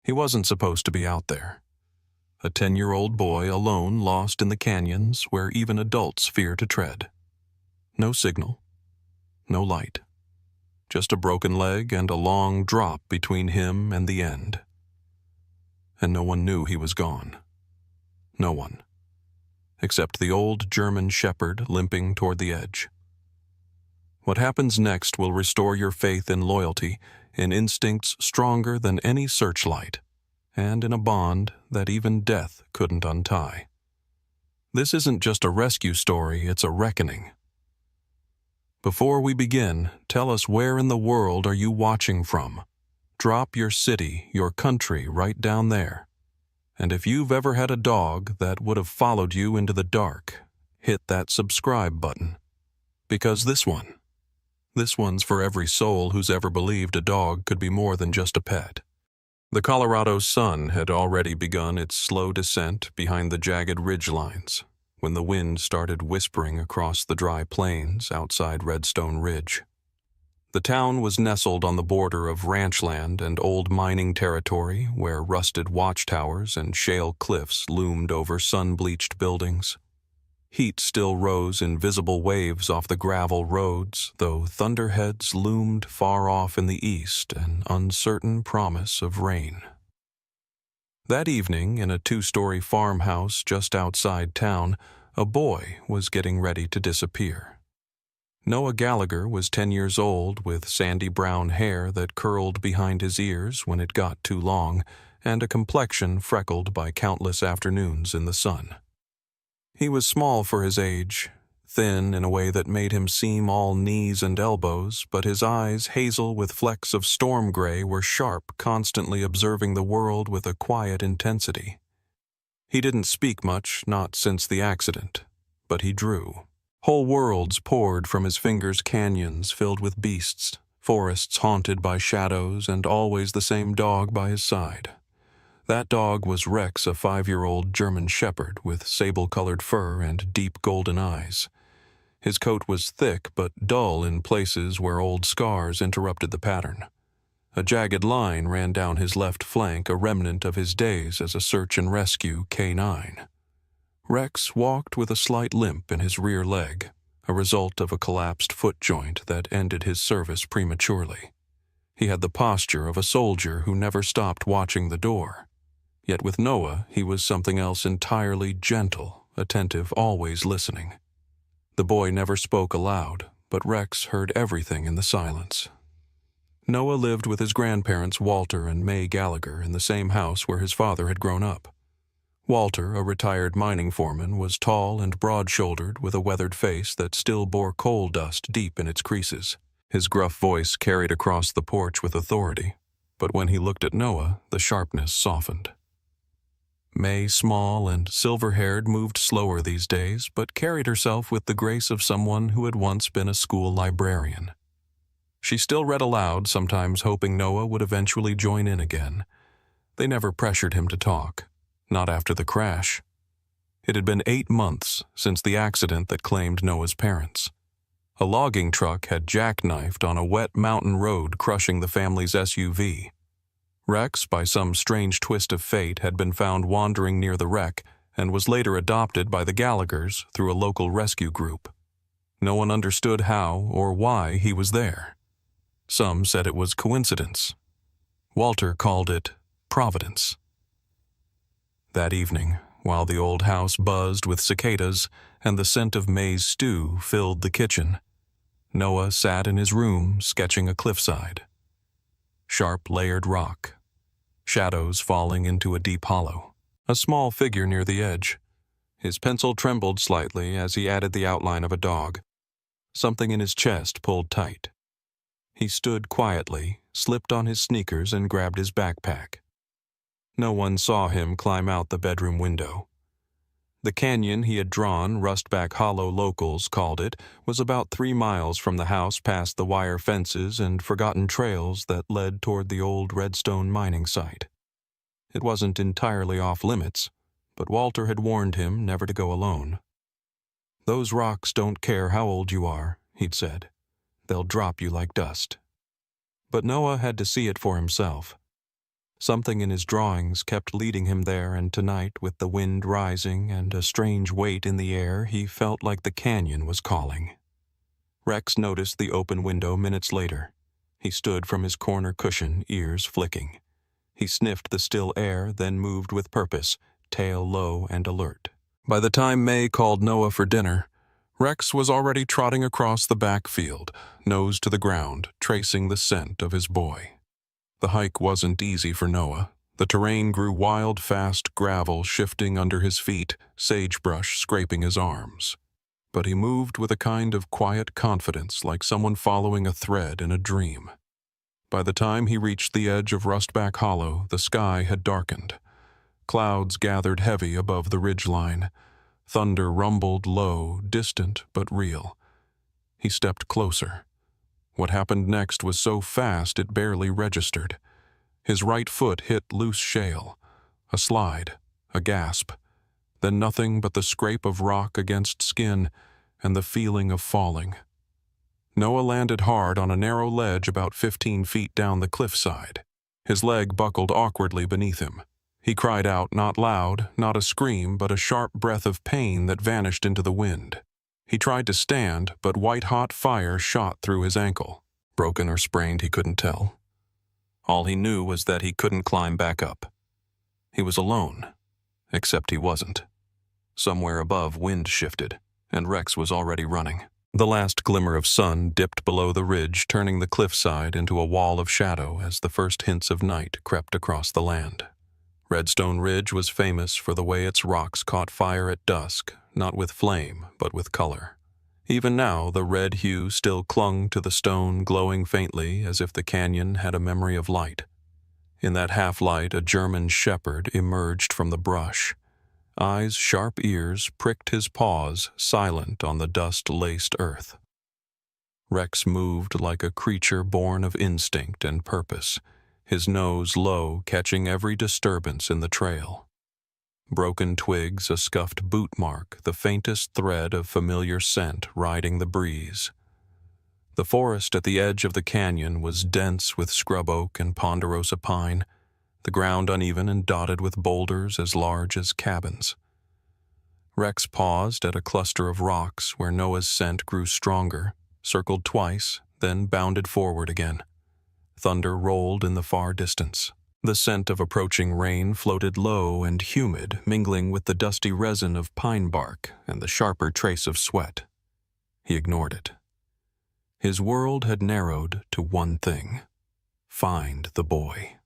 He wasn't supposed to be out there. A 10-year-old boy alone lost in the canyons where even adults fear to tread. No signal, no light. Just a broken leg and a long drop between him and the end. And no one knew he was gone. No one. Except the old German shepherd limping toward the edge. What happens next will restore your faith in loyalty, in instincts stronger than any searchlight, and in a bond that even death couldn't untie. This isn't just a rescue story, it's a reckoning. Before we begin, tell us where in the world are you watching from? Drop your city, your country right down there. And if you've ever had a dog that would have followed you into the dark, hit that subscribe button. Because this one's for every soul who's ever believed a dog could be more than just a pet. The Colorado sun had already begun its slow descent behind the jagged ridgelines when the wind started whispering across the dry plains outside Redstone Ridge. The town was nestled on the border of ranchland and old mining territory where rusted watchtowers and shale cliffs loomed over sun-bleached buildings. Heat still rose in visible waves off the gravel roads, though thunderheads loomed far off in the east, an uncertain promise of rain. That evening, in a 2-story farmhouse just outside town, a boy was getting ready to disappear. Noah Gallagher was 10 years old, with sandy brown hair that curled behind his ears when it got too long, and a complexion freckled by countless afternoons in the sun. He was small for his age, thin in a way that made him seem all knees and elbows, but his eyes, hazel with flecks of storm gray, were sharp, constantly observing the world with a quiet intensity. He didn't speak much, not since the accident, but he drew. Whole worlds poured from his fingers, canyons filled with beasts, forests haunted by shadows, and always the same dog by his side. That dog was Rex, a 5-year-old German shepherd with sable-colored fur and deep golden eyes. His coat was thick but dull in places where old scars interrupted the pattern. A jagged line ran down his left flank, a remnant of his days as a search and rescue K9. Rex walked with a slight limp in his rear leg, a result of a collapsed foot joint that ended his service prematurely. He had the posture of a soldier who never stopped watching the door. Yet with Noah, he was something else entirely gentle, attentive, always listening. The boy never spoke aloud, but Rex heard everything in the silence. Noah lived with his grandparents Walter and May Gallagher in the same house where his father had grown up. Walter, a retired mining foreman, was tall and broad-shouldered with a weathered face that still bore coal dust deep in its creases. His gruff voice carried across the porch with authority, but when he looked at Noah, the sharpness softened. May, small and silver-haired, moved slower these days, but carried herself with the grace of someone who had once been a school librarian. She still read aloud, sometimes hoping Noah would eventually join in again. They never pressured him to talk, not after the crash. It had been 8 months since the accident that claimed Noah's parents. A logging truck had jackknifed on a wet mountain road, crushing the family's SUV. Rex, by some strange twist of fate, had been found wandering near the wreck and was later adopted by the Gallaghers through a local rescue group. No one understood how or why he was there. Some said it was coincidence. Walter called it providence. That evening, while the old house buzzed with cicadas and the scent of May's stew filled the kitchen, Noah sat in his room sketching a cliffside. Sharp layered rock, shadows falling into a deep hollow, a small figure near the edge. His pencil trembled slightly as he added the outline of a dog. Something in his chest pulled tight. He stood quietly, slipped on his sneakers, and grabbed his backpack. No one saw him climb out the bedroom window. The canyon he had drawn, Rustback Hollow locals called it, was about 3 miles from the house past the wire fences and forgotten trails that led toward the old Redstone mining site. It wasn't entirely off limits, but Walter had warned him never to go alone. "Those rocks don't care how old you are," he'd said. "They'll drop you like dust." But Noah had to see it for himself. Something in his drawings kept leading him there, and tonight, with the wind rising and a strange weight in the air, he felt like the canyon was calling. Rex noticed the open window minutes later. He stood from his corner cushion, ears flicking. He sniffed the still air, then moved with purpose, tail low and alert. By the time May called Noah for dinner, Rex was already trotting across the back field, nose to the ground, tracing the scent of his boy. The hike wasn't easy for Noah. The terrain grew wild, fast gravel shifting under his feet, sagebrush scraping his arms. But he moved with a kind of quiet confidence, like someone following a thread in a dream. By the time he reached the edge of Rustback Hollow, the sky had darkened. Clouds gathered heavy above the ridgeline. Thunder rumbled low, distant but real. He stepped closer. What happened next was so fast it barely registered. His right foot hit loose shale. A slide, a gasp. Then nothing but the scrape of rock against skin and the feeling of falling. Noah landed hard on a narrow ledge about 15 feet down the cliffside. His leg buckled awkwardly beneath him. He cried out, not loud, not a scream, but a sharp breath of pain that vanished into the wind. He tried to stand, but white-hot fire shot through his ankle. Broken or sprained, he couldn't tell. All he knew was that he couldn't climb back up. He was alone, except he wasn't. Somewhere above, wind shifted, and Rex was already running. The last glimmer of sun dipped below the ridge, turning the cliffside into a wall of shadow as the first hints of night crept across the land. Redstone Ridge was famous for the way its rocks caught fire at dusk, not with flame, but with color. Even now, the red hue still clung to the stone, glowing faintly as if the canyon had a memory of light. In that half-light, a German shepherd emerged from the brush. Eyes, sharp ears, pricked his paws, silent on the dust-laced earth. Rex moved like a creature born of instinct and purpose, his nose low, catching every disturbance in the trail. Broken twigs, a scuffed boot mark, the faintest thread of familiar scent riding the breeze. The forest at the edge of the canyon was dense with scrub oak and ponderosa pine, the ground uneven and dotted with boulders as large as cabins. Rex paused at a cluster of rocks where Noah's scent grew stronger, circled twice, then bounded forward again. Thunder rolled in the far distance. The scent of approaching rain floated low and humid, mingling with the dusty resin of pine bark and the sharper trace of sweat. He ignored it. His world had narrowed to one thing: find the boy.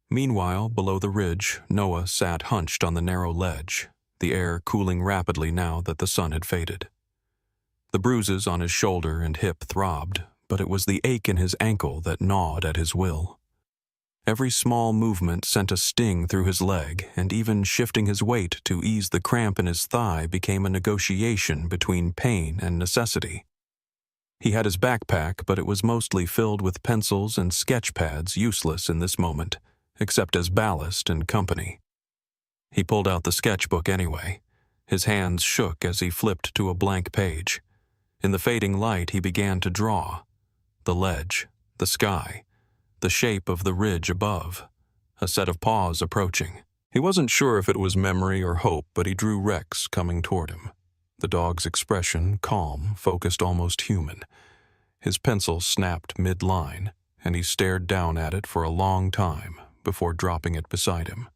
Meanwhile, below the ridge, Noah sat hunched on the narrow ledge, the air cooling rapidly now that the sun had faded. The bruises on his shoulder and hip throbbed, but it was the ache in his ankle that gnawed at his will. Every small movement sent a sting through his leg, and even shifting his weight to ease the cramp in his thigh became a negotiation between pain and necessity. He had his backpack, but it was mostly filled with pencils and sketch pads, useless in this moment, except as ballast and company. He pulled out the sketchbook anyway. His hands shook as he flipped to a blank page. In the fading light, he began to draw. The ledge, the sky, the shape of the ridge above, a set of paws approaching. He wasn't sure if it was memory or hope, but he drew Rex coming toward him. The dog's expression, calm, focused, almost human. His pencil snapped mid-line, and he stared down at it for a long time before dropping it beside him.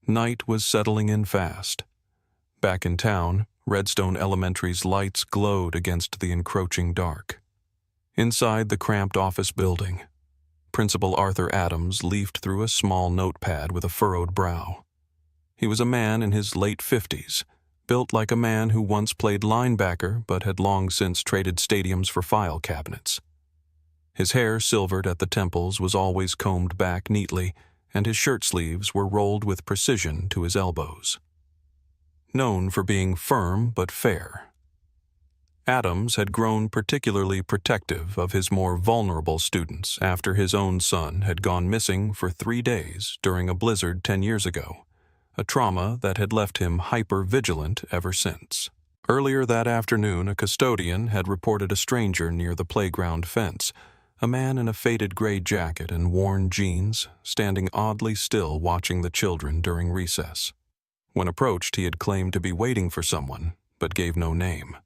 Night was settling in fast. Back in town, Redstone Elementary's lights glowed against the encroaching dark. Inside the cramped office building, Principal Arthur Adams leafed through a small notepad with a furrowed brow. He was a man in his late 50s, built like a man who once played linebacker but had long since traded stadiums for file cabinets. His hair, silvered at the temples, was always combed back neatly, and his shirt sleeves were rolled with precision to his elbows. Known for being firm but fair, Adams had grown particularly protective of his more vulnerable students after his own son had gone missing for 3 days during a blizzard 10 years ago, a trauma that had left him hyper-vigilant ever since. Earlier that afternoon, a custodian had reported a stranger near the playground fence, A man in a faded gray jacket and worn jeans, standing oddly still watching the children during recess. When approached, he had claimed to be waiting for someone, but gave no name.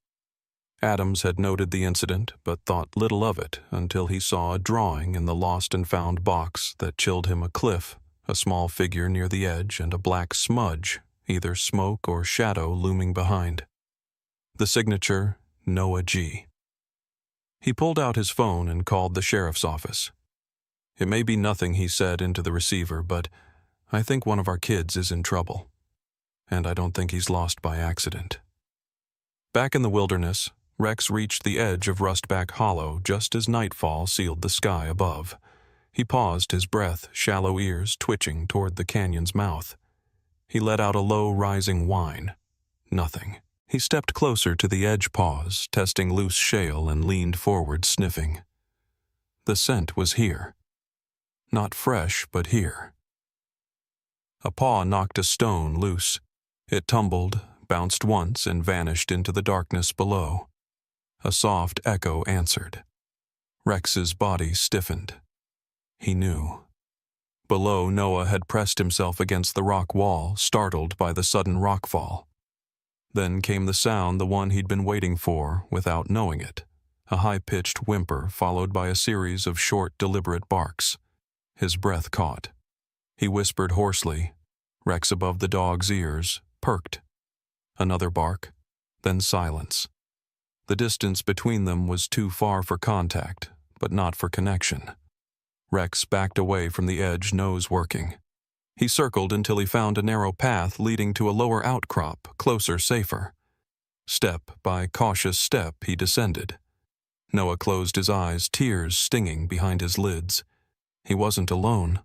Adams had noted the incident, but thought little of it until he saw a drawing in the lost and found box that chilled him. A cliff, a small figure near the edge, and a black smudge, either smoke or shadow, looming behind. The signature, Noah G. He pulled out his phone and called the sheriff's office. "It may be nothing," he said into the receiver, "but I think one of our kids is in trouble. And I don't think he's lost by accident." Back in the wilderness, Rex reached the edge of Rustback Hollow just as nightfall sealed the sky above. He paused, his breath, shallow ears twitching toward the canyon's mouth. He let out a low, rising whine. Nothing. He stepped closer to the edge pause, testing loose shale, and leaned forward, sniffing. The scent was here. Not fresh, but here. A paw knocked a stone loose. It tumbled, bounced once, and vanished into the darkness below. A soft echo answered. Rex's body stiffened. He knew. Below, Noah had pressed himself against the rock wall, startled by the sudden rockfall. Then came the sound, the one he'd been waiting for, without knowing it. A high-pitched whimper followed by a series of short, deliberate barks. His breath caught. He whispered hoarsely. Rex, above the dog's ears, perked. Another bark, then silence. The distance between them was too far for contact, but not for connection. Rex backed away from the edge, nose working. He circled until he found a narrow path leading to a lower outcrop, closer, safer. Step by cautious step, he descended. Noah closed his eyes, tears stinging behind his lids. He wasn't alone.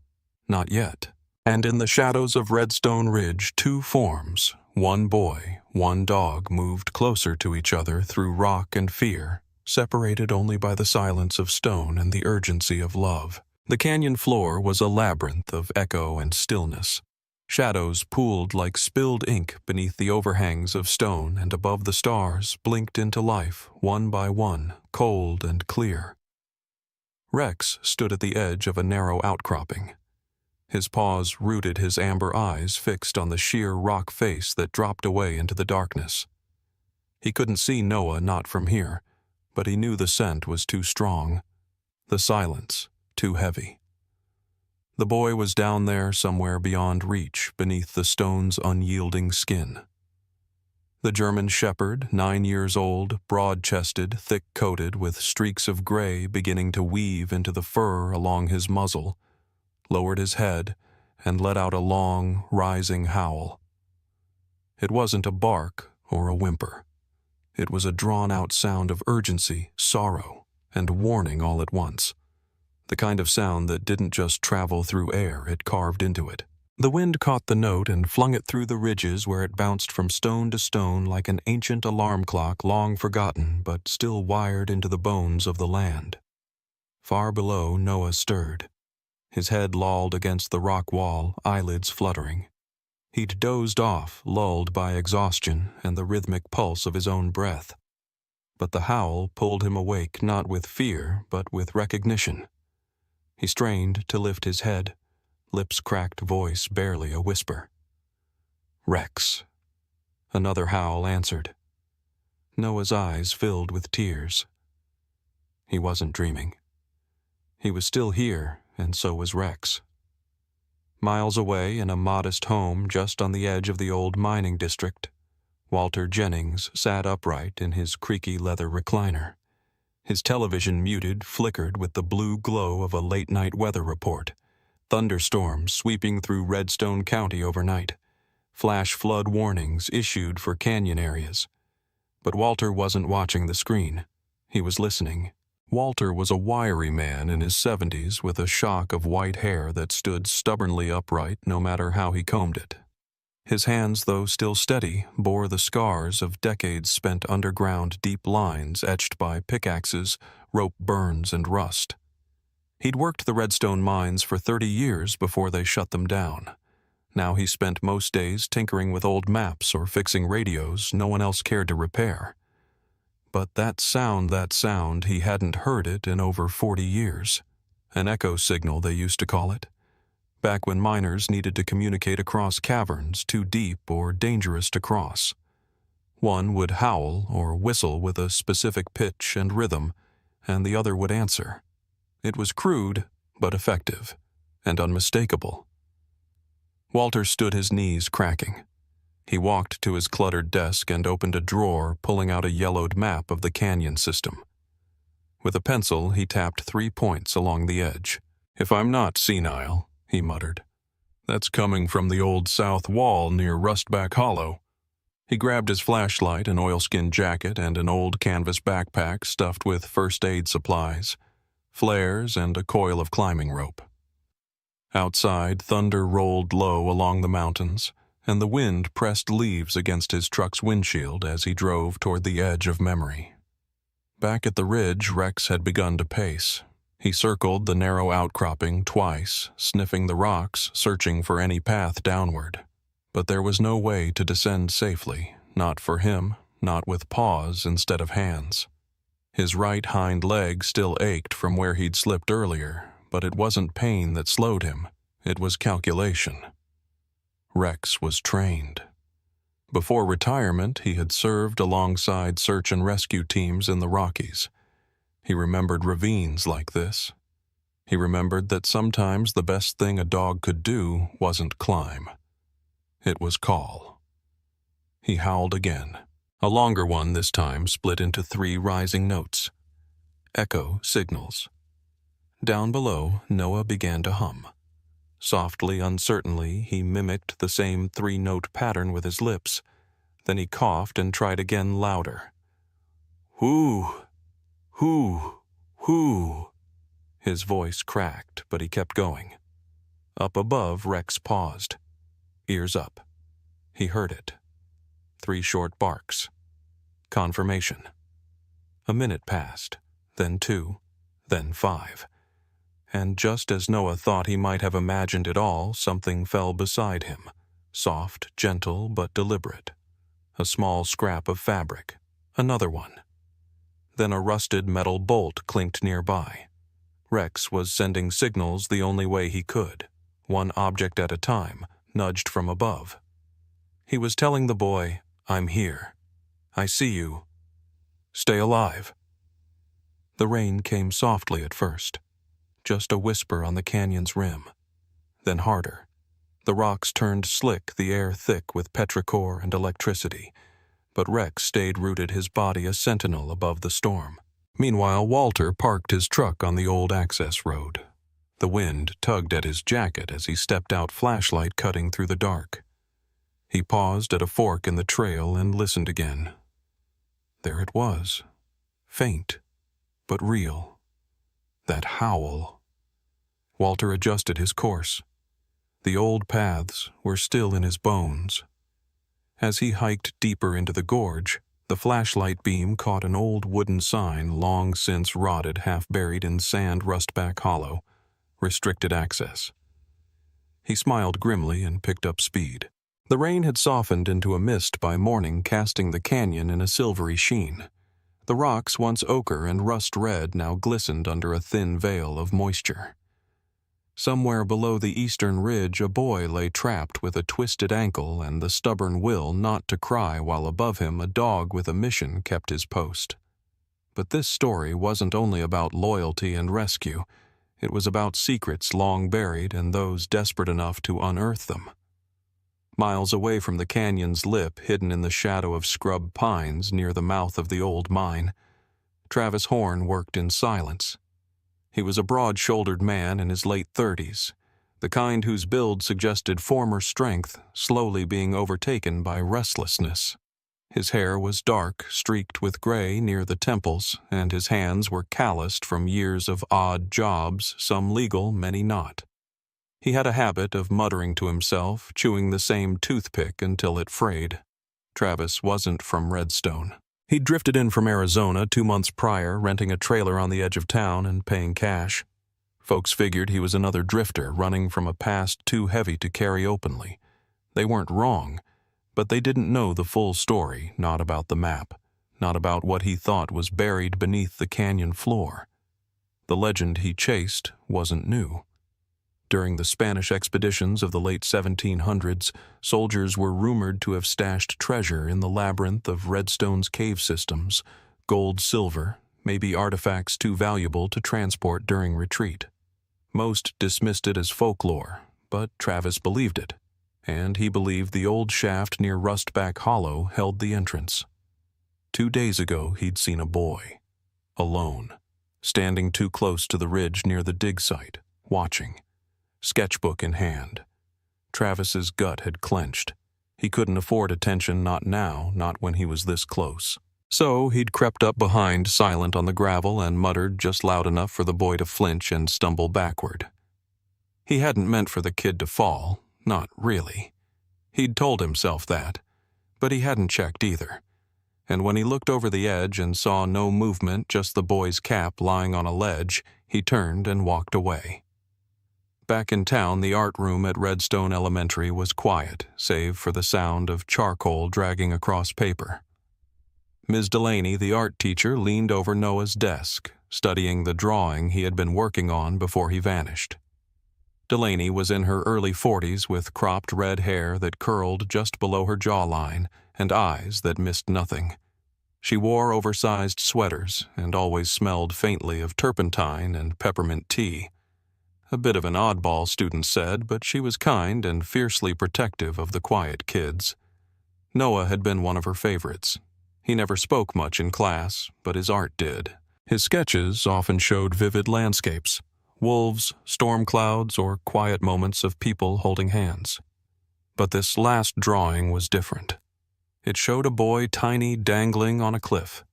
Not yet. And in the shadows of Redstone Ridge, two forms, one boy, one dog, moved closer to each other through rock and fear, separated only by the silence of stone and the urgency of love. The canyon floor was a labyrinth of echo and stillness. Shadows pooled like spilled ink beneath the overhangs of stone, and above the stars blinked into life, one by one, cold and clear. Rex stood at the edge of a narrow outcropping. His paws rooted, his amber eyes fixed on the sheer rock face that dropped away into the darkness. He couldn't see Noah, not from here, but he knew the scent was too strong. The silence too heavy. The boy was down there somewhere beyond reach, beneath the stone's unyielding skin. The German shepherd, 9 years old, broad-chested, thick-coated, with streaks of gray beginning to weave into the fur along his muzzle, lowered his head and let out a long, rising howl. It wasn't a bark or a whimper. It was a drawn-out sound of urgency, sorrow, and warning all at once. The kind of sound that didn't just travel through air, it carved into it. The wind caught the note and flung it through the ridges where it bounced from stone to stone like an ancient alarm clock long forgotten but still wired into the bones of the land. Far below, Noah stirred. His head lolled against the rock wall, eyelids fluttering. He'd dozed off, lulled by exhaustion and the rhythmic pulse of his own breath. But the howl pulled him awake, not with fear, but with recognition. He strained to lift his head, lips cracked, voice barely a whisper. "Rex." Another howl answered. Noah's eyes filled with tears. He wasn't dreaming. He was still here, and so was Rex. Miles away, in a modest home just on the edge of the old mining district, Walter Jennings sat upright in his creaky leather recliner. His television, muted, flickered with the blue glow of a late-night weather report. Thunderstorms sweeping through Redstone County overnight. Flash flood warnings issued for canyon areas. But Walter wasn't watching the screen. He was listening. Walter was a wiry man in his 70s with a shock of white hair that stood stubbornly upright no matter how he combed it. His hands, though still steady, bore the scars of decades spent underground, deep lines etched by pickaxes, rope burns, and rust. He'd worked the Redstone mines for 30 years before they shut them down. Now he spent most days tinkering with old maps or fixing radios no one else cared to repair. But that sound, he hadn't heard it in over 40 years. An echo signal, they used to call it. Back when miners needed to communicate across caverns too deep or dangerous to cross. One would howl or whistle with a specific pitch and rhythm, and the other would answer. It was crude, but effective, and unmistakable. Walter stood, his knees cracking. He walked to his cluttered desk and opened a drawer, pulling out a yellowed map of the canyon system. With a pencil, he tapped 3 points along the edge. "If I'm not senile," he muttered, "that's coming from the old south wall near Rustback Hollow." He grabbed his flashlight, an oilskin jacket, and an old canvas backpack stuffed with first aid supplies, flares, and a coil of climbing rope. Outside, thunder rolled low along the mountains, and the wind pressed leaves against his truck's windshield as he drove toward the edge of memory. Back at the ridge, Rex had begun to pace. He circled the narrow outcropping twice, sniffing the rocks, searching for any path downward. But there was no way to descend safely, not for him, not with paws instead of hands. His right hind leg still ached from where he'd slipped earlier, but it wasn't pain that slowed him, it was calculation. Rex was trained. Before retirement, he had served alongside search and rescue teams in the Rockies. He remembered ravines like this. He remembered that sometimes the best thing a dog could do wasn't climb. It was call. He howled again, a longer one this time, split into 3 rising notes. Echo signals. Down below, Noah began to hum. Softly, uncertainly, he mimicked the same 3-note pattern with his lips. Then he coughed and tried again louder. "Whoo, whoo, whoo." His voice cracked, but he kept going. Up above, Rex paused. Ears up. He heard it. 3 short barks. Confirmation. A minute passed, then 2, then 5. And just as Noah thought he might have imagined it all, something fell beside him, soft, gentle, but deliberate. A small scrap of fabric. Another one. Then a rusted metal bolt clinked nearby. Rex was sending signals the only way he could, one object at a time, nudged from above. He was telling the boy, "I'm here. I see you. Stay alive." The rain came softly at first, just a whisper on the canyon's rim, then harder. The rocks turned slick, the air thick with petrichor and electricity, but Rex stayed rooted, his body a sentinel above the storm. Meanwhile, Walter parked his truck on the old access road. The wind tugged at his jacket as he stepped out, flashlight cutting through the dark. He paused at a fork in the trail and listened again. There it was, faint, but real. That howl. Walter adjusted his course. The old paths were still in his bones. As he hiked deeper into the gorge, the flashlight beam caught an old wooden sign long since rotted, half buried in sand, Rustback Hollow. Restricted access. He smiled grimly and picked up speed. The rain had softened into a mist by morning, casting the canyon in a silvery sheen. The rocks, once ochre and rust red, now glistened under a thin veil of moisture. Somewhere below the eastern ridge, a boy lay trapped with a twisted ankle and the stubborn will not to cry, while above him a dog with a mission kept his post. But this story wasn't only about loyalty and rescue. It was about secrets long buried and those desperate enough to unearth them. Miles away from the canyon's lip, hidden in the shadow of scrub pines near the mouth of the old mine, Travis Horn worked in silence. He was a broad-shouldered man in his late 30s, the kind whose build suggested former strength slowly being overtaken by restlessness. His hair was dark, streaked with gray near the temples, and his hands were calloused from years of odd jobs, some legal, many not. He had a habit of muttering to himself, chewing the same toothpick until it frayed. Travis wasn't from Redstone. He'd drifted in from Arizona 2 months prior, renting a trailer on the edge of town and paying cash. Folks figured he was another drifter running from a past too heavy to carry openly. They weren't wrong, but they didn't know the full story, not about the map, not about what he thought was buried beneath the canyon floor. The legend he chased wasn't new. During the Spanish expeditions of the late 1700s, soldiers were rumored to have stashed treasure in the labyrinth of Redstone's cave systems, gold, silver, maybe artifacts too valuable to transport during retreat. Most dismissed it as folklore, but Travis believed it, and he believed the old shaft near Rustback Hollow held the entrance. 2 days ago, he'd seen a boy, alone, standing too close to the ridge near the dig site, watching, sketchbook in hand. Travis's gut had clenched. He couldn't afford attention, not now, not when he was this close. So he'd crept up behind, silent on the gravel, and muttered just loud enough for the boy to flinch and stumble backward. He hadn't meant for the kid to fall, not really. He'd told himself that, but he hadn't checked either. And when he looked over the edge and saw no movement, just the boy's cap lying on a ledge, he turned and walked away. Back in town, the art room at Redstone Elementary was quiet, save for the sound of charcoal dragging across paper. Ms. Delaney, the art teacher, leaned over Noah's desk, studying the drawing he had been working on before he vanished. Delaney was in her early 40s with cropped red hair that curled just below her jawline and eyes that missed nothing. She wore oversized sweaters and always smelled faintly of turpentine and peppermint tea. A bit of an oddball, students said, but she was kind and fiercely protective of the quiet kids. Noah had been one of her favorites. He never spoke much in class, but his art did. His sketches often showed vivid landscapes, wolves, storm clouds, or quiet moments of people holding hands. But this last drawing was different. It showed a boy tiny, dangling on a cliff.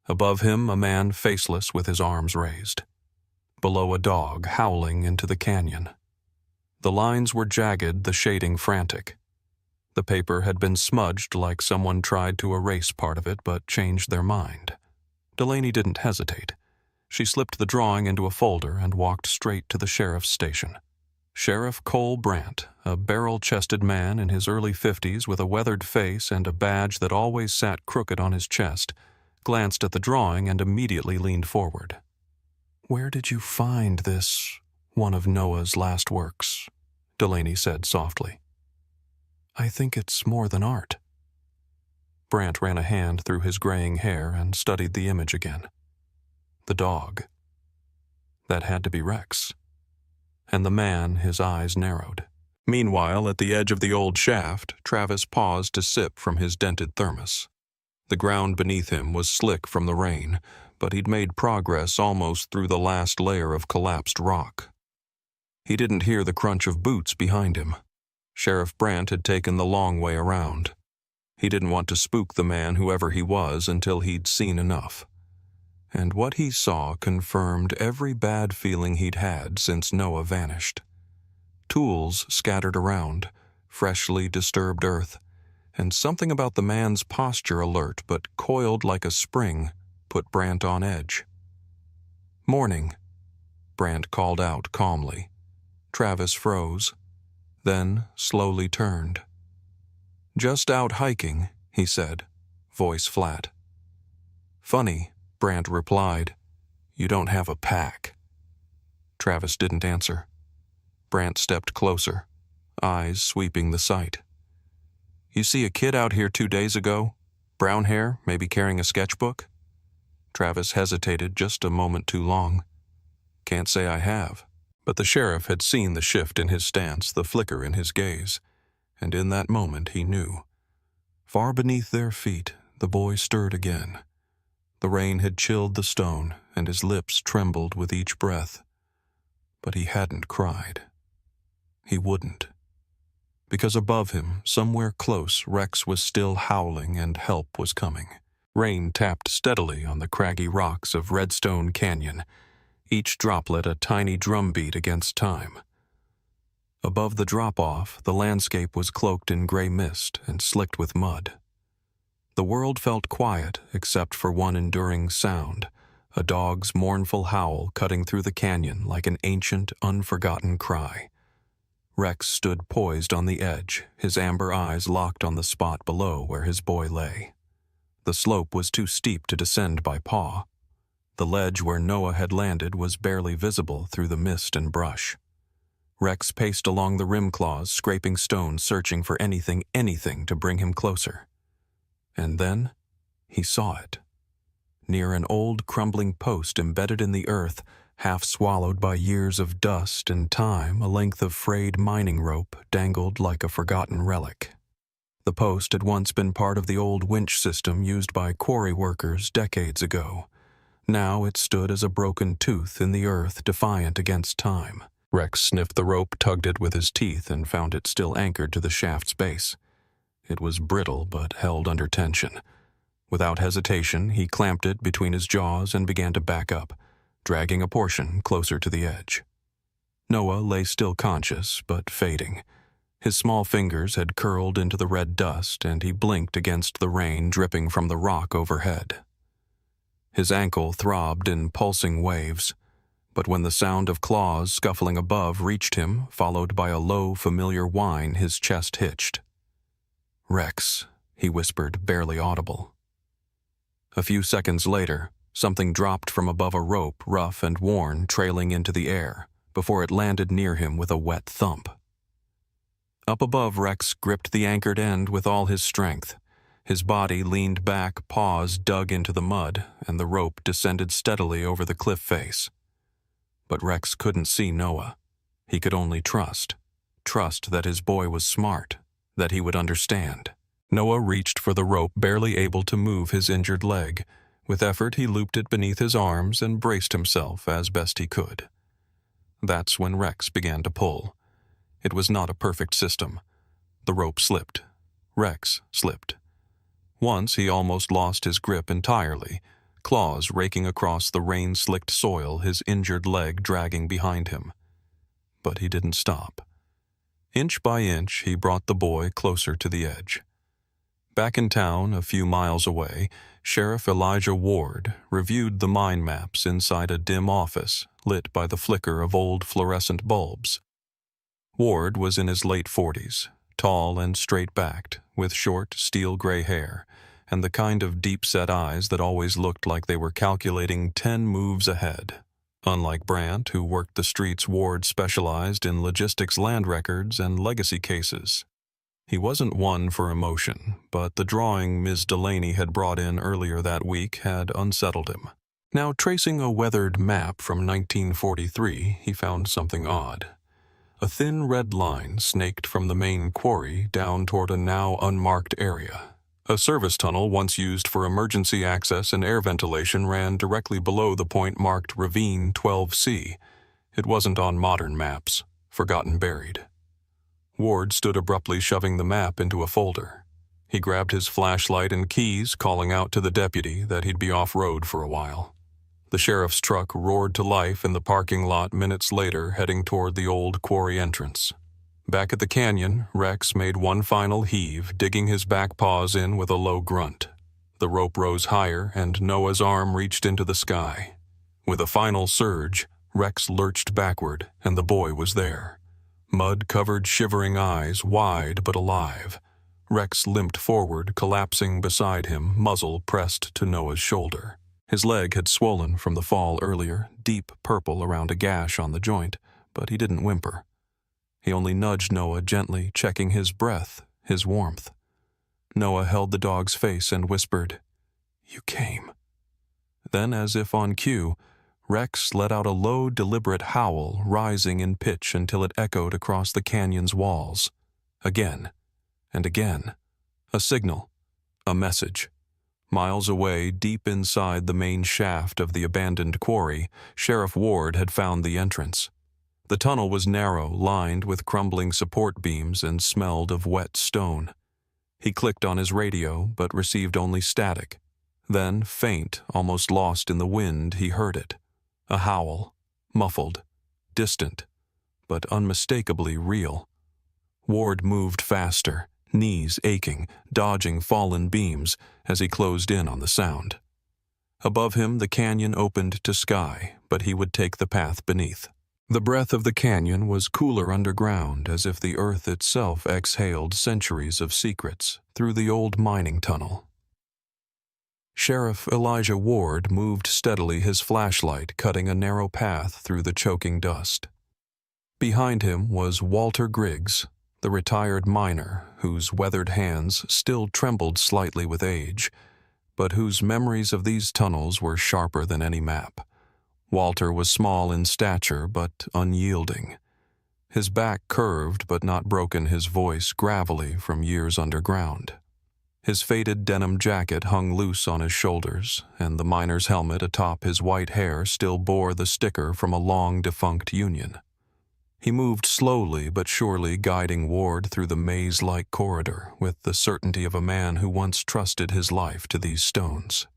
Above him, a man faceless with his arms raised. Below, a dog howling into the canyon. The lines were jagged, the shading frantic. The paper had been smudged like someone tried to erase part of it but changed their mind. Delaney didn't hesitate. She slipped the drawing into a folder and walked straight to the sheriff's station. Sheriff Cole Brandt, a barrel-chested man in his early 50s with a weathered face and a badge that always sat crooked on his chest, glanced at the drawing and immediately leaned forward. "Where did you find this, one of Noah's last works?" Delaney said softly. "I think it's more than art." Brandt ran a hand through his graying hair and studied the image again. The dog. That had to be Rex. And the man, his eyes narrowed. Meanwhile, at the edge of the old shaft, Travis paused to sip from his dented thermos. The ground beneath him was slick from the rain, but he'd made progress almost through the last layer of collapsed rock. He didn't hear the crunch of boots behind him. Sheriff Brandt had taken the long way around. He didn't want to spook the man, whoever he was, until he'd seen enough. And what he saw confirmed every bad feeling he'd had since Noah vanished. Tools scattered around, freshly disturbed earth, and something about the man's posture, alert but coiled like a spring, put Brandt on edge. "Morning," Brandt called out calmly. Travis froze, then slowly turned. "Just out hiking," he said, voice flat. "Funny," Brandt replied. "You don't have a pack." Travis didn't answer. Brandt stepped closer, eyes sweeping the site. "You see a kid out here 2 days ago? Brown hair, maybe carrying a sketchbook?" Travis hesitated just a moment too long. "Can't say I have." But the sheriff had seen the shift in his stance, the flicker in his gaze, and in that moment he knew. Far beneath their feet, the boy stirred again. The rain had chilled the stone, and his lips trembled with each breath. But he hadn't cried. He wouldn't. Because above him, somewhere close, Rex was still howling and help was coming. Rain tapped steadily on the craggy rocks of Redstone Canyon, each droplet a tiny drumbeat against time. Above the drop-off, the landscape was cloaked in gray mist and slicked with mud. The world felt quiet except for one enduring sound, a dog's mournful howl cutting through the canyon like an ancient, unforgotten cry. Rex stood poised on the edge, his amber eyes locked on the spot below where his boy lay. The slope was too steep to descend by paw. The ledge where Noah had landed was barely visible through the mist and brush. Rex paced along the rim claws, scraping stones, searching for anything to bring him closer. And then he saw it. Near an old crumbling post embedded in the earth, half swallowed by years of dust and time, a length of frayed mining rope dangled like a forgotten relic. The post had once been part of the old winch system used by quarry workers decades ago. Now it stood as a broken tooth in the earth, defiant against time. Rex sniffed the rope, tugged it with his teeth, and found it still anchored to the shaft's base. It was brittle but held under tension. Without hesitation, he clamped it between his jaws and began to back up, dragging a portion closer to the edge. Noah lay still conscious, but fading. His small fingers had curled into the red dust, and he blinked against the rain dripping from the rock overhead. His ankle throbbed in pulsing waves, but when the sound of claws scuffling above reached him, followed by a low, familiar whine, his chest hitched. "Rex," he whispered, barely audible. A few seconds later, something dropped from above a rope, rough and worn, trailing into the air, before it landed near him with a wet thump. Up above, Rex gripped the anchored end with all his strength. His body leaned back, paws dug into the mud, and the rope descended steadily over the cliff face. But Rex couldn't see Noah. He could only trust that his boy was smart, that he would understand. Noah reached for the rope, barely able to move his injured leg. With effort, he looped it beneath his arms and braced himself as best he could. That's when Rex began to pull. It was not a perfect system. The rope slipped. Rex slipped. Once he almost lost his grip entirely, claws raking across the rain-slicked soil, his injured leg dragging behind him. But he didn't stop. Inch by inch, he brought the boy closer to the edge. Back in town, a few miles away, Sheriff Elijah Ward reviewed the mine maps inside a dim office lit by the flicker of old fluorescent bulbs. Ward was in his late 40s, tall and straight-backed, with short, steel-gray hair, and the kind of deep-set eyes that always looked like they were calculating 10 moves ahead. Unlike Brandt, who worked the streets, Ward specialized in logistics, land records, and legacy cases. He wasn't one for emotion, but the drawing Ms. Delaney had brought in earlier that week had unsettled him. Now, tracing a weathered map from 1943, he found something odd. A thin red line snaked from the main quarry down toward a now unmarked area. A service tunnel once used for emergency access and air ventilation ran directly below the point marked Ravine 12C. It wasn't on modern maps, forgotten buried. Ward stood abruptly, shoving the map into a folder. He grabbed his flashlight and keys, calling out to the deputy that he'd be off-road for a while. The sheriff's truck roared to life in the parking lot minutes later, heading toward the old quarry entrance. Back at the canyon, Rex made one final heave, digging his back paws in with a low grunt. The rope rose higher, and Noah's arm reached into the sky. With a final surge, Rex lurched backward, and the boy was there. Mud-covered, shivering eyes, wide but alive. Rex limped forward, collapsing beside him, muzzle pressed to Noah's shoulder. His leg had swollen from the fall earlier, deep purple around a gash on the joint, but he didn't whimper. He only nudged Noah gently, checking his breath, his warmth. Noah held the dog's face and whispered, "You came." Then, as if on cue, Rex let out a low, deliberate howl, rising in pitch until it echoed across the canyon's walls. Again, and again. A signal, a message. Miles away, deep inside the main shaft of the abandoned quarry, Sheriff Ward had found the entrance. The tunnel was narrow, lined with crumbling support beams, and smelled of wet stone. He clicked on his radio, but received only static. Then, faint, almost lost in the wind, he heard it. A howl, muffled, distant, but unmistakably real. Ward moved faster, knees aching, dodging fallen beams as he closed in on the sound. Above him, the canyon opened to sky, but he would take the path beneath. The breath of the canyon was cooler underground, as if the earth itself exhaled centuries of secrets through the old mining tunnel. Sheriff Elijah Ward moved steadily, his flashlight cutting a narrow path through the choking dust. Behind him was Walter Griggs, the retired miner whose weathered hands still trembled slightly with age, but whose memories of these tunnels were sharper than any map. Walter was small in stature but unyielding. His back curved but not broken, his voice gravelly from years underground. His faded denim jacket hung loose on his shoulders, and the miner's helmet atop his white hair still bore the sticker from a long-defunct union. He moved slowly but surely, guiding Ward through the maze-like corridor with the certainty of a man who once trusted his life to these stones.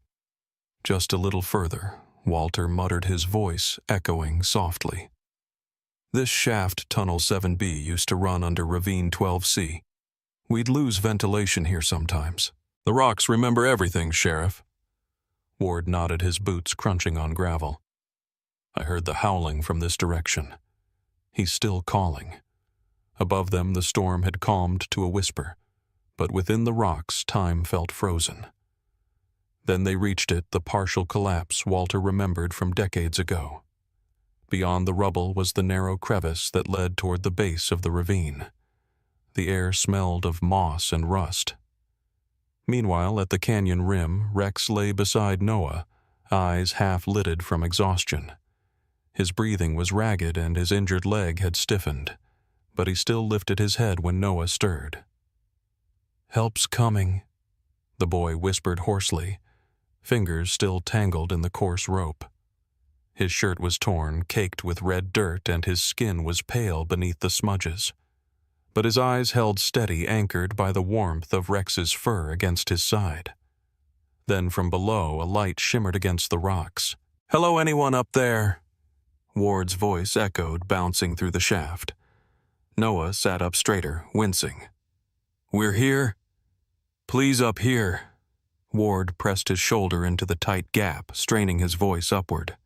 Just a little further, Walter muttered, his voice echoing softly. This shaft, Tunnel 7B, used to run under Ravine 12C. We'd lose ventilation here sometimes. The rocks remember everything, Sheriff. Ward nodded, his boots crunching on gravel. I heard the howling from this direction. He's still calling. Above them, the storm had calmed to a whisper, but within the rocks, time felt frozen. Then they reached it, the partial collapse Walter remembered from decades ago. Beyond the rubble was the narrow crevice that led toward the base of the ravine. The air smelled of moss and rust. Meanwhile, at the canyon rim, Rex lay beside Noah, eyes half-lidded from exhaustion. His breathing was ragged and his injured leg had stiffened, but he still lifted his head when Noah stirred. "Help's coming," the boy whispered hoarsely, fingers still tangled in the coarse rope. His shirt was torn, caked with red dirt, and his skin was pale beneath the smudges. But his eyes held steady, anchored by the warmth of Rex's fur against his side. Then from below, a light shimmered against the rocks. "Hello, anyone up there?" Ward's voice echoed, bouncing through the shaft. Noah sat up straighter, wincing. "We're here? Please, up here." Ward pressed his shoulder into the tight gap, straining his voice upward.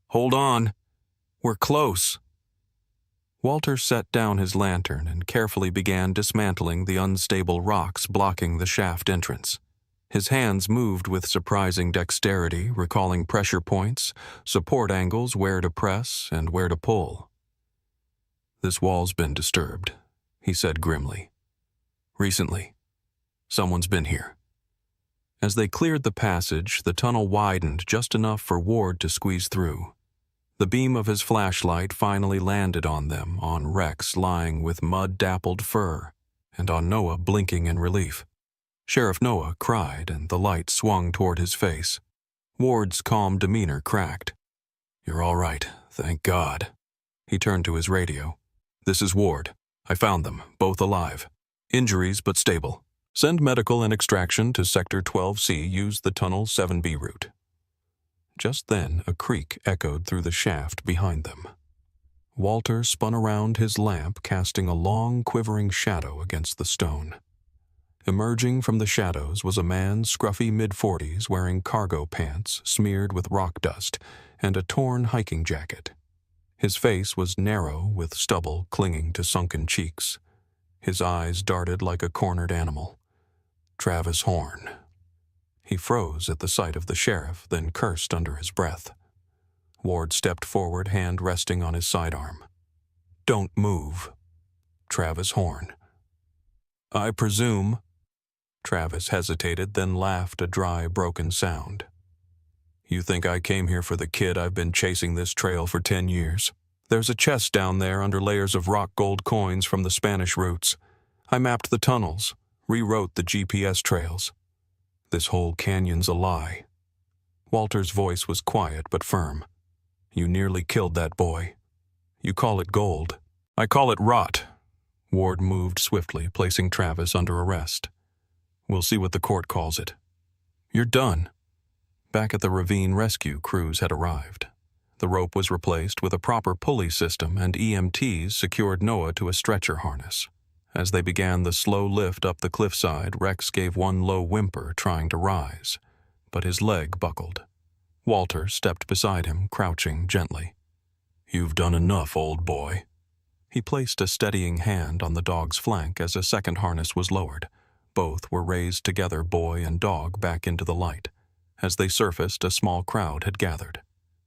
"Hold on. We're close." Walter set down his lantern and carefully began dismantling the unstable rocks blocking the shaft entrance. His hands moved with surprising dexterity, recalling pressure points, support angles, where to press and where to pull. "This wall's been disturbed," he said grimly. "Recently. Someone's been here." As they cleared the passage, the tunnel widened just enough for Ward to squeeze through. The beam of his flashlight finally landed on them, on Rex lying with mud-dappled fur, and on Noah blinking in relief. Sheriff Noah cried, and the light swung toward his face. Ward's calm demeanor cracked. "You're all right, thank God." He turned to his radio. "This is Ward. I found them, both alive. Injuries but stable. Send medical and extraction to Sector 12C. Use the Tunnel 7B route." Just then, a creak echoed through the shaft behind them. Walter spun around his lamp, casting a long, quivering shadow against the stone. Emerging from the shadows was a man, scruffy mid-40s, wearing cargo pants smeared with rock dust and a torn hiking jacket. His face was narrow, with stubble clinging to sunken cheeks. His eyes darted like a cornered animal. Travis Horn. He froze at the sight of the sheriff, then cursed under his breath. Ward stepped forward, hand resting on his sidearm. "Don't move." Travis Horn. "I presume..." Travis hesitated, then laughed a dry, broken sound. "You think I came here for the kid? I've been chasing this trail for 10 years. There's a chest down there under layers of rock gold coins from the Spanish routes. I mapped the tunnels, rewrote the GPS trails. This whole canyon's a lie." Walter's voice was quiet but firm. "You nearly killed that boy. You call it gold. I call it rot." Ward moved swiftly, placing Travis under arrest. "We'll see what the court calls it. You're done." Back at the ravine, rescue crews had arrived. The rope was replaced with a proper pulley system, and EMTs secured Noah to a stretcher harness. As they began the slow lift up the cliffside, Rex gave one low whimper, trying to rise, but his leg buckled. Walter stepped beside him, crouching gently. "You've done enough, old boy." He placed a steadying hand on the dog's flank as a second harness was lowered. Both were raised together, boy and dog, back into the light. As they surfaced, a small crowd had gathered.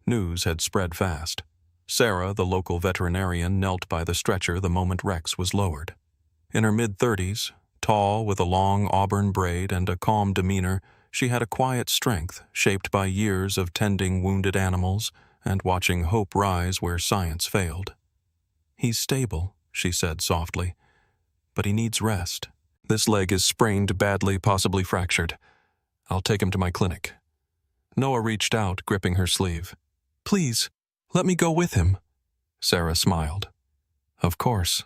News had spread fast. Sarah, the local veterinarian, knelt by the stretcher the moment Rex was lowered. In her mid-30s, tall, with a long auburn braid and a calm demeanor, she had a quiet strength shaped by years of tending wounded animals and watching hope rise where science failed. "He's stable," she said softly, "but he needs rest. This leg is sprained badly, possibly fractured. I'll take him to my clinic." Noah reached out, gripping her sleeve. "Please, let me go with him." Sarah smiled. Of course.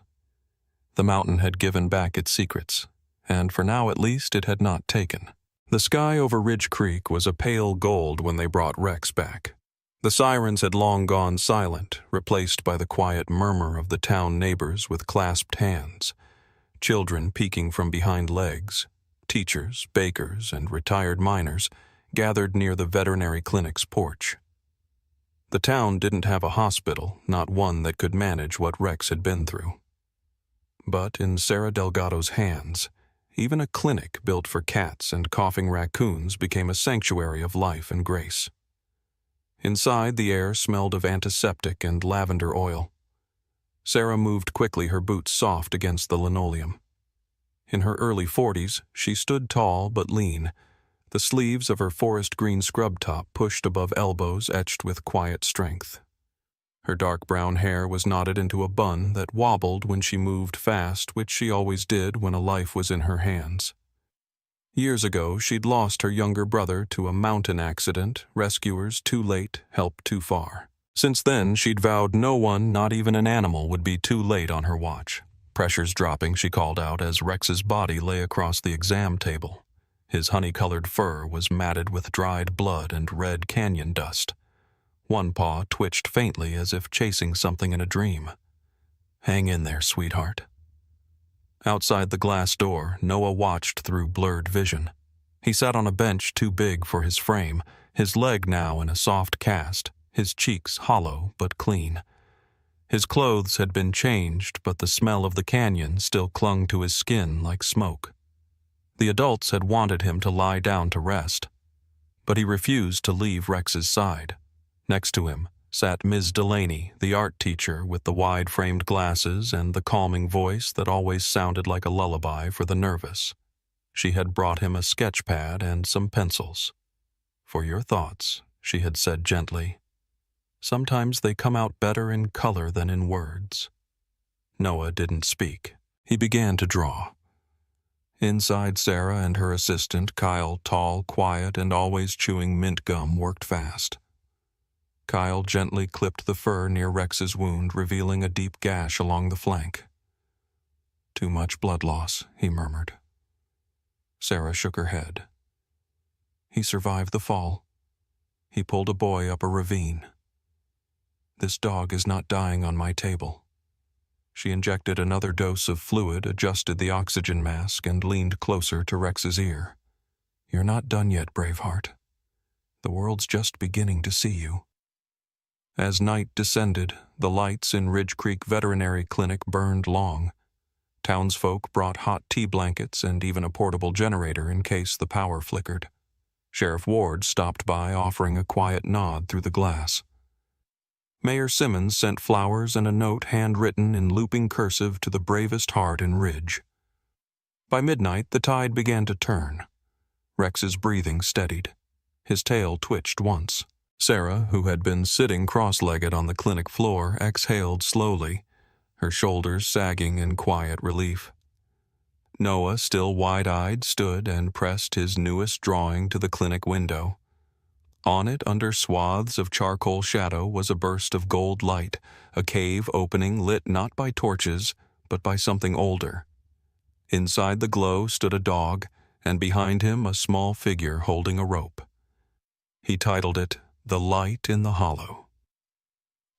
The mountain had given back its secrets, and for now at least it had not taken. The sky over Ridge Creek was a pale gold when they brought Rex back. The sirens had long gone silent, replaced by the quiet murmur of the town neighbors with clasped hands, children peeking from behind legs, teachers, bakers, and retired miners gathered near the veterinary clinic's porch. The town didn't have a hospital, not one that could manage what Rex had been through. But in Sarah Delgado's hands, even a clinic built for cats and coughing raccoons became a sanctuary of life and grace. Inside, the air smelled of antiseptic and lavender oil. Sarah moved quickly, her boots soft against the linoleum. In her early 40s, she stood tall but lean, the sleeves of her forest green scrub top pushed above elbows etched with quiet strength. Her dark brown hair was knotted into a bun that wobbled when she moved fast, which she always did when a life was in her hands. Years ago, she'd lost her younger brother to a mountain accident, rescuers too late, help too far. Since then, she'd vowed no one, not even an animal, would be too late on her watch. "Pressure's dropping," she called out as Rex's body lay across the exam table. His honey-colored fur was matted with dried blood and red canyon dust. One paw twitched faintly as if chasing something in a dream. "Hang in there, sweetheart." Outside the glass door, Noah watched through blurred vision. He sat on a bench too big for his frame, his leg now in a soft cast, his cheeks hollow but clean. His clothes had been changed, but the smell of the canyon still clung to his skin like smoke. The adults had wanted him to lie down to rest, but he refused to leave Rex's side. Next to him sat Ms. Delaney, the art teacher with the wide-framed glasses and the calming voice that always sounded like a lullaby for the nervous. She had brought him a sketch pad and some pencils. "For your thoughts," she had said gently. "Sometimes they come out better in color than in words." Noah didn't speak. He began to draw. Inside, Sarah and her assistant, Kyle, tall, quiet, and always chewing mint gum, worked fast. Kyle gently clipped the fur near Rex's wound, revealing a deep gash along the flank. "Too much blood loss," he murmured. Sarah shook her head. "He survived the fall. He pulled a boy up a ravine. This dog is not dying on my table." She injected another dose of fluid, adjusted the oxygen mask, and leaned closer to Rex's ear. "You're not done yet, Braveheart. The world's just beginning to see you." As night descended, the lights in Ridge Creek Veterinary Clinic burned long. Townsfolk brought hot tea blankets and even a portable generator in case the power flickered. Sheriff Ward stopped by, offering a quiet nod through the glass. Mayor Simmons sent flowers and a note handwritten in looping cursive to the bravest heart in Ridge. By midnight, the tide began to turn. Rex's breathing steadied. His tail twitched once. Sarah, who had been sitting cross-legged on the clinic floor, exhaled slowly, her shoulders sagging in quiet relief. Noah, still wide-eyed, stood and pressed his newest drawing to the clinic window. On it, under swaths of charcoal shadow, was a burst of gold light, a cave opening lit not by torches, but by something older. Inside the glow stood a dog, and behind him a small figure holding a rope. He titled it, "The Light in the Hollow."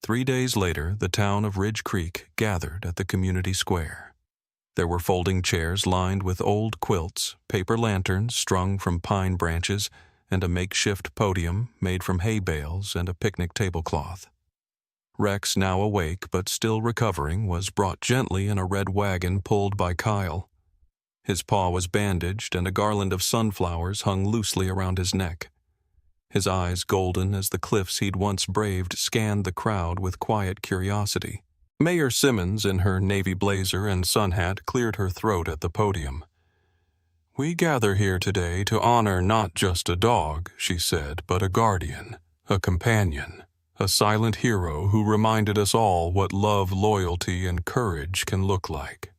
3 days later, the town of Ridge Creek gathered at the community square. There were folding chairs lined with old quilts, paper lanterns strung from pine branches, and a makeshift podium made from hay bales and a picnic tablecloth. Rex, now awake but still recovering, was brought gently in a red wagon pulled by Kyle. His paw was bandaged and a garland of sunflowers hung loosely around his neck. His eyes, golden as the cliffs he'd once braved, scanned the crowd with quiet curiosity. Mayor Simmons, in her navy blazer and sun hat, cleared her throat at the podium. "We gather here today to honor not just a dog," she said, "but a guardian, a companion, a silent hero who reminded us all what love, loyalty, and courage can look like."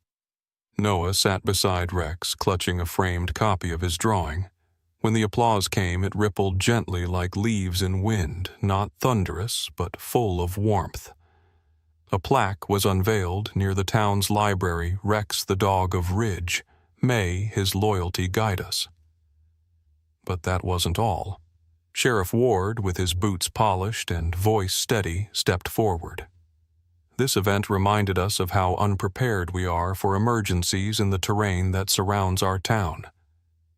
Noah sat beside Rex, clutching a framed copy of his drawing. When the applause came, it rippled gently like leaves in wind, not thunderous, but full of warmth. A plaque was unveiled near the town's library, "Rex the Dog of Ridge. May his loyalty guide us." But that wasn't all. Sheriff Ward, with his boots polished and voice steady, stepped forward. This event reminded us of how unprepared we are for emergencies in the terrain that surrounds our town.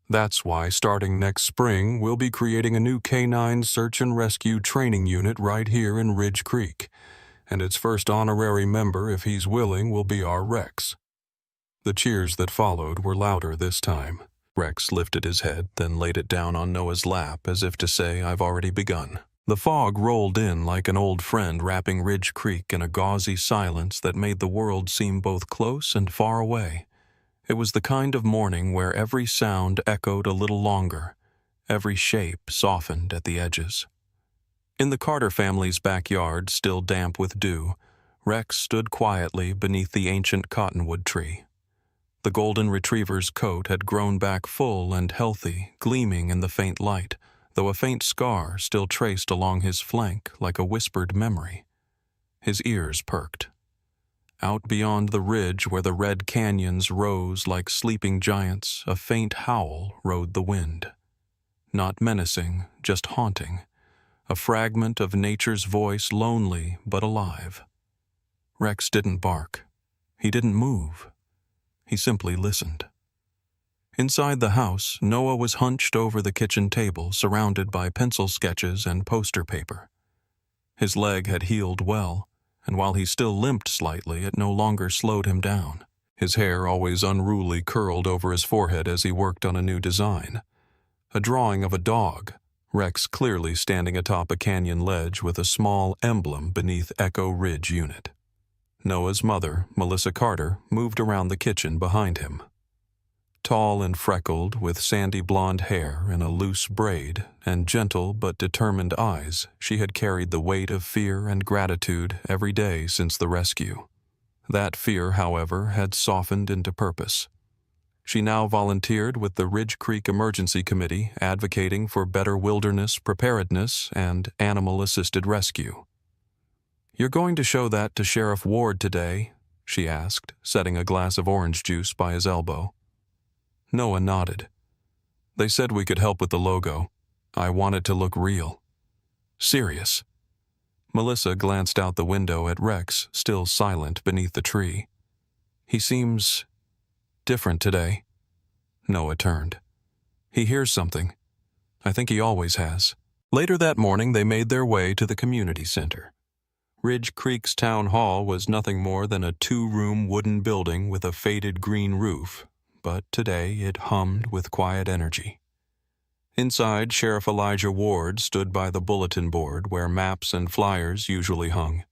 That's why, starting next spring, we'll be creating a new Canine Search and Rescue training unit right here in Ridge Creek, and its first honorary member, if he's willing, will be our Rex. The cheers that followed were louder this time. Rex lifted his head, then laid it down on Noah's lap as if to say, "I've already begun." The fog rolled in like an old friend, wrapping Ridge Creek in a gauzy silence that made the world seem both close and far away. It was the kind of morning where every sound echoed a little longer, every shape softened at the edges. In the Carter family's backyard, still damp with dew, Rex stood quietly beneath the ancient cottonwood tree. The golden retriever's coat had grown back full and healthy, gleaming in the faint light, though a faint scar still traced along his flank like a whispered memory. His ears perked. Out beyond the ridge where the red canyons rose like sleeping giants, a faint howl rode the wind. Not menacing, just haunting. A fragment of nature's voice, lonely but alive. Rex didn't bark. He didn't move. He simply listened. Inside the house, Noah was hunched over the kitchen table, surrounded by pencil sketches and poster paper. His leg had healed well, and while he still limped slightly, it no longer slowed him down. His hair, always unruly, curled over his forehead as he worked on a new design. A drawing of a dog, Rex clearly standing atop a canyon ledge with a small emblem beneath Echo Ridge Unit. Noah's mother, Melissa Carter, moved around the kitchen behind him. Tall and freckled, with sandy blonde hair in a loose braid and gentle but determined eyes, she had carried the weight of fear and gratitude every day since the rescue. That fear, however, had softened into purpose. She now volunteered with the Ridge Creek Emergency Committee, advocating for better wilderness preparedness and animal-assisted rescue. "You're going to show that to Sheriff Ward today?" she asked, setting a glass of orange juice by his elbow. Noah nodded. "They said we could help with the logo. I want it to look real. Serious." Melissa glanced out the window at Rex, still silent beneath the tree. "He seems different today." Noah turned. "He hears something. I think he always has." Later that morning, they made their way to the community center. Ridge Creek's town hall was nothing more than a 2-room wooden building with a faded green roof, but today it hummed with quiet energy. Inside, Sheriff Elijah Ward stood by the bulletin board where maps and flyers usually hung.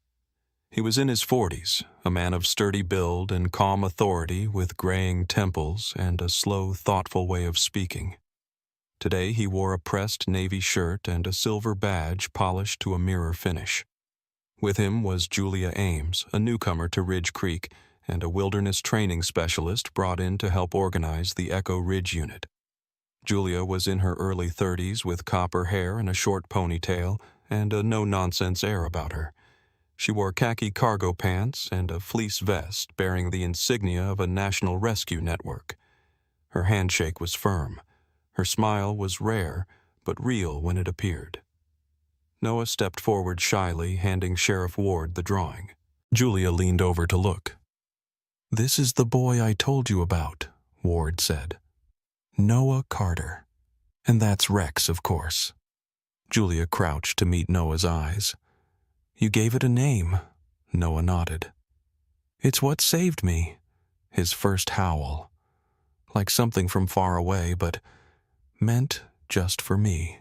He was in his 40s, a man of sturdy build and calm authority with graying temples and a slow, thoughtful way of speaking. Today he wore a pressed navy shirt and a silver badge polished to a mirror finish. With him was Julia Ames, a newcomer to Ridge Creek, and a wilderness training specialist brought in to help organize the Echo Ridge Unit. Julia was in her early 30s with copper hair and a short ponytail and a no-nonsense air about her. She wore khaki cargo pants and a fleece vest bearing the insignia of a National Rescue Network. Her handshake was firm. Her smile was rare, but real when it appeared. Noah stepped forward shyly, handing Sheriff Ward the drawing. Julia leaned over to look. "This is the boy I told you about," Ward said. "Noah Carter. And that's Rex, of course." Julia crouched to meet Noah's eyes. "You gave it a name," Noah nodded. "It's what saved me." His first howl. Like something from far away, but meant just for me.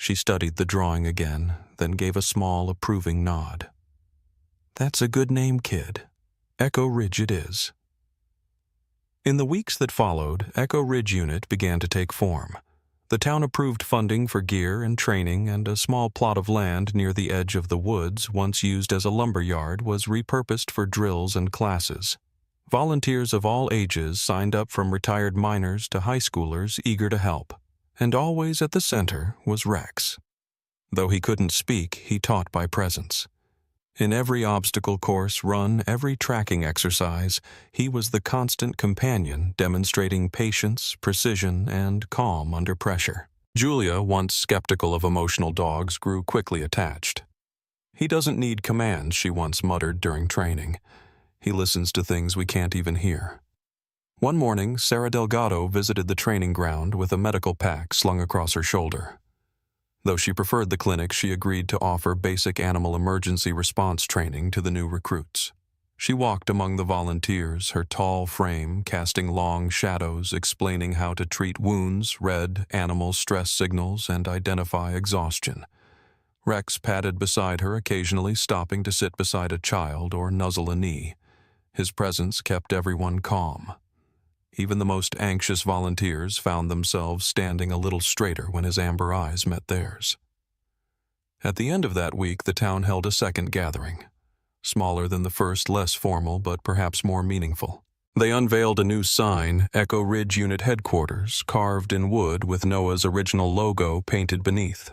She studied the drawing again, then gave a small, approving nod. "That's a good name, kid. Echo Ridge it is." In the weeks that followed, Echo Ridge Unit began to take form. The town approved funding for gear and training, and a small plot of land near the edge of the woods, once used as a lumber yard, was repurposed for drills and classes. Volunteers of all ages signed up, from retired miners to high schoolers eager to help. And always at the center was Rex. Though he couldn't speak, he taught by presence. In every obstacle course run, every tracking exercise, he was the constant companion, demonstrating patience, precision, and calm under pressure. Julia, once skeptical of emotional dogs, grew quickly attached. "He doesn't need commands," she once muttered during training. "He listens to things we can't even hear." One morning, Sarah Delgado visited the training ground with a medical pack slung across her shoulder. Though she preferred the clinic, she agreed to offer basic animal emergency response training to the new recruits. She walked among the volunteers, her tall frame casting long shadows, explaining how to treat wounds, read animal stress signals, and identify exhaustion. Rex padded beside her, occasionally stopping to sit beside a child or nuzzle a knee. His presence kept everyone calm. Even the most anxious volunteers found themselves standing a little straighter when his amber eyes met theirs. At the end of that week, the town held a second gathering. Smaller than the first, less formal, but perhaps more meaningful. They unveiled a new sign, Echo Ridge Unit Headquarters, carved in wood with Noah's original logo painted beneath.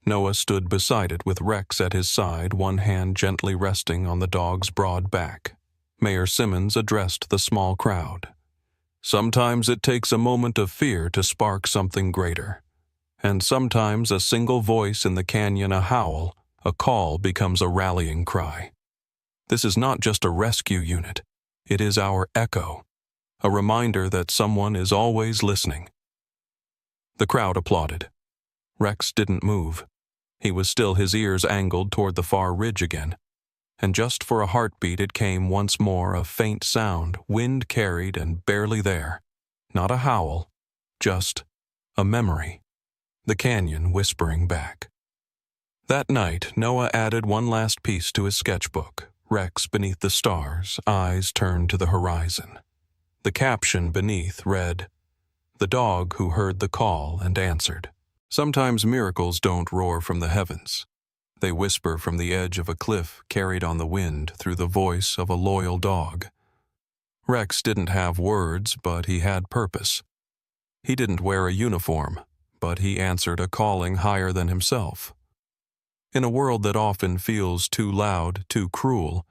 Noah stood beside it with Rex at his side, one hand gently resting on the dog's broad back. Mayor Simmons addressed the small crowd. "Sometimes it takes a moment of fear to spark something greater. And sometimes a single voice in the canyon, a howl, a call, becomes a rallying cry. This is not just a rescue unit. It is our echo, a reminder that someone is always listening." The crowd applauded. Rex didn't move. He was still, his ears angled toward the far ridge again. And just for a heartbeat it came once more, a faint sound, wind-carried and barely there. Not a howl, just a memory. The canyon whispering back. That night, Noah added one last piece to his sketchbook, Rex beneath the stars, eyes turned to the horizon. The caption beneath read, "The dog who heard the call and answered." Sometimes miracles don't roar from the heavens. They whisper from the edge of a cliff, carried on the wind through the voice of a loyal dog. Rex didn't have words, but he had purpose. He didn't wear a uniform, but he answered a calling higher than himself. In a world that often feels too loud, too cruel,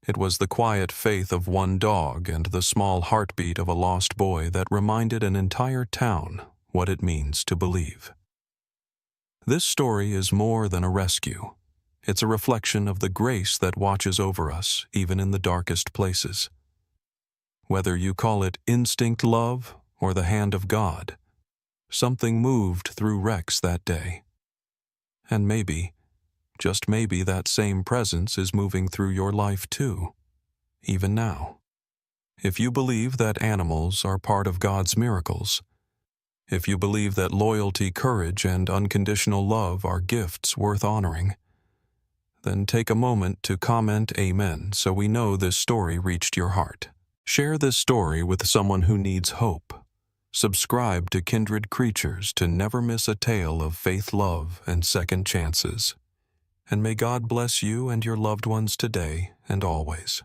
it was the quiet faith of one dog and the small heartbeat of a lost boy that reminded an entire town what it means to believe. This story is more than a rescue. It's a reflection of the grace that watches over us, even in the darkest places. Whether you call it instinct love or the hand of God, something moved through Rex that day. And maybe, just maybe, that same presence is moving through your life too, even now. If you believe that animals are part of God's miracles, if you believe that loyalty, courage, and unconditional love are gifts worth honoring, then take a moment to comment Amen so we know this story reached your heart. Share this story with someone who needs hope. Subscribe to Kindred Creatures to never miss a tale of faith, love, and second chances. And may God bless you and your loved ones today and always.